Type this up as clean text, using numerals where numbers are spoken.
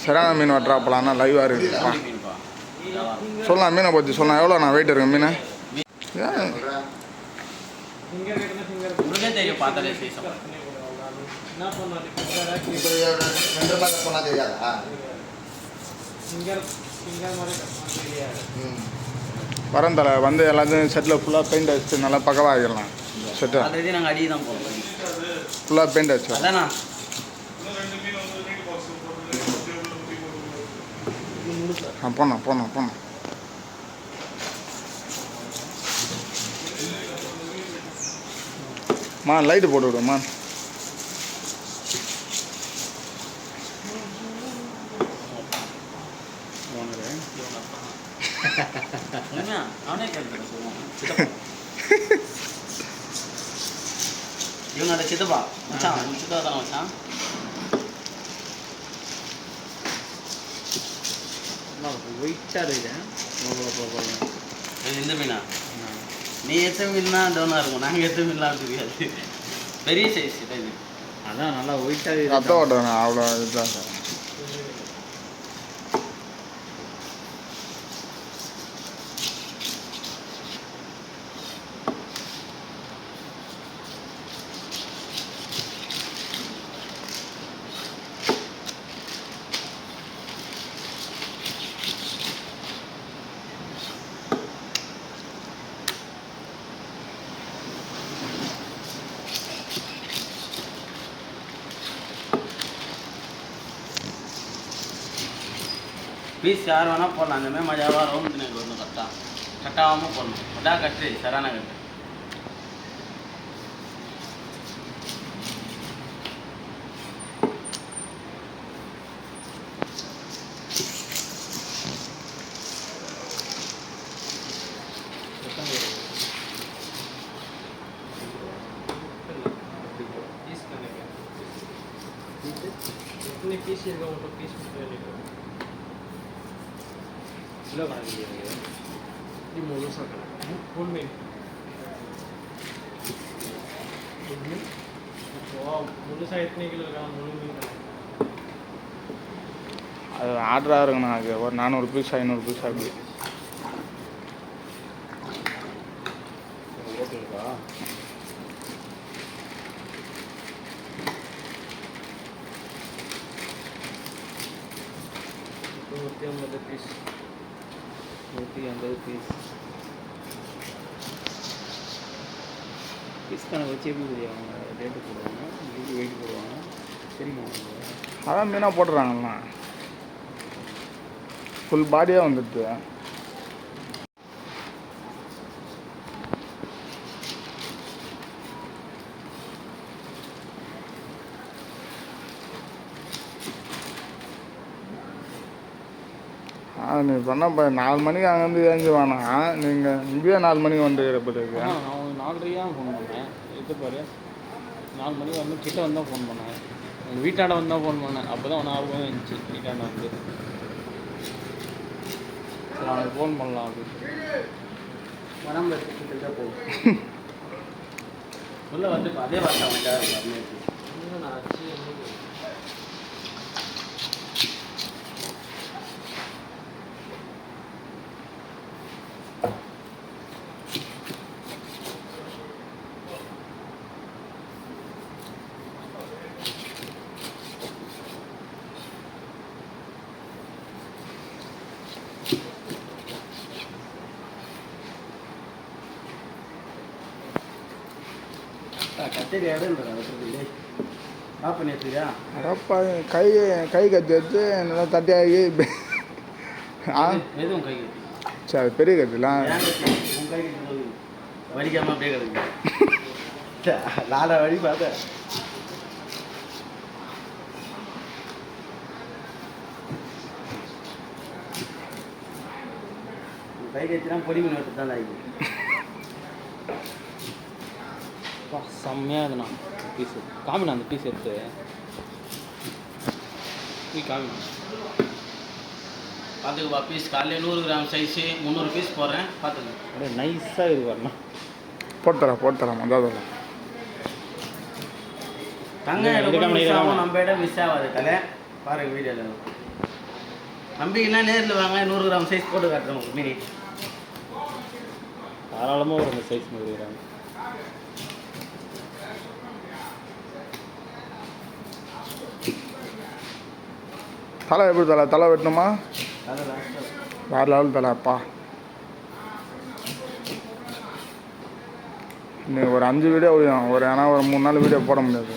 சரியான மீன் வெட்டுறா போலாம்னா லைவாக இருக்குப்பா. சொல்லலாம் மீனை பற்றி சொல்லலாம். எவ்வளோ நான் வெயிட் இருக்கு மீன்? வரந்தலை வந்து எல்லாத்தையும் செட்டில் ஃபுல்லாக பெயிண்ட் அடிச்சுட்டு நல்லா பக்கவாக ஆகிடலாம். செட்டு நாங்கள் அடி தான் போகிறோம். ஃபுல்லாக பெயிண்ட் அடிச்சு அதானா போனோம் மா லைட்டு போட்டு விடுமா. அவனே கேள்வி இவனோட சித்தப்பா மச்சான், சித்தப்பா தான் மச்சான். ஒயிட்டாக இருக்கு. இந்த மீனா நீ எத்த மீன்னா டவுனாக இருக்கும், நாங்கள் எத்த மீன்லாம் தெரியாது. பெரிய சைஸ் இது. அதான் நல்லா ஒயிட்டாக ரத்த ஓட்டம் அவ்வளோ இதுதான் சார். பீஸ் யார் வேணால் போடலாம். அந்தமாதிரி மஜாவாக ரவுண்ட் எனக்கு வரணும். கட்டாகாமல் போடணும். அதான் கட்டு சரான கட்டு. பீஸ் இருக்க மட்டும் பீஸ் கிலோ கணக்கு இது முழுசாக ஃபுல் மீன் முழுசாக எத்தனை கிலோ இருக்கா? முழு மீன் அது ஆர்டராக இருக்குண்ணா. அது ஒரு 400 பீஸ் 500 பீஸ் அப்படி. ஓகேங்களா? 150 பீஸ் 150 பீஸ் பீஸ் கணக்கு வச்சு எப்படி தெரியும்? ரேட்டு போடுவாங்க, வெயிட் போடுவாங்க. சரிம்மா அதான் மீனாக போட்டுறாங்கண்ணா. ஃபுல் பாடியாக வந்துடுது. நீ பண்ண 4 மணிக்கு அங்கேருந்து ஏஞ்சி வேணாம். நீங்கள் இங்கேயே 4 மணிக்கு வந்துக்கிற பிறகு நான் 4:30 ஃபோன் பண்ணேன். எடுத்து பாரு, 4 மணிக்கு வந்து கிட்ட வந்தால் ஃபோன் பண்ணேன். உங்கள் வீட்டாண்ட வந்தால் ஃபோன் பண்ணேன். அப்போ தான் 4 இருந்துச்சு வீட்டாண்ட வந்து. சரி அவனுக்கு ஃபோன் பண்ணலாம் அப்படின்னு உடம்பு எடுத்துக்கிட்டு தான் போகும். உள்ளே வந்து அதே வார்த்தை கத்திரி ஆஃப் பண்ணி வச்சுக்கியா? அப்பா கை கத்தி வச்சு நல்லா தட்டியாகி எதுவும் கை கத்தி சரி பெரிய கத்திலாம் உன் கை கட்டி வலிக்காமல் அப்படியே கிடக்கு. நாலு வழி பார்த்தேன். கை கத்தினா பொடி மீன் எடுத்து தான் ஆகி செம்மையாக இருக்குண்ணா பீஸு. காமிண்ணா அந்த பீஸ் எடுத்து காமிண்ணா பார்த்துக்குப்பா. பீஸ் காலையில் 100 கிராம் சைஸு 300 பீஸ் போடுறேன். பார்த்துக்கு அப்படியே நைஸாக இது வரணும். போட்டு தரேன் மொதல் தங்க நம்ம இடம் மிஸ் ஆகாது தலை. பாருங்க வீடியோவில் நம்பிக்கைன்னா நேரில் வாங்க. 100 கிராம் சைஸ் போட்டு காட்டுறேன் உங்களுக்கு மீறி. தாராளமாக ஒரு சைஸ் கொடுக்குறாங்க. தலை எப்படி தலை? தலை வெட்டணுமா? வேறு லெவல் தலை அப்பா. இன்னைக்கு ஒரு 5 வீடியோ ஒரு ஏன்னா ஒரு 3 நாள் வீடியோ போட முடியாது.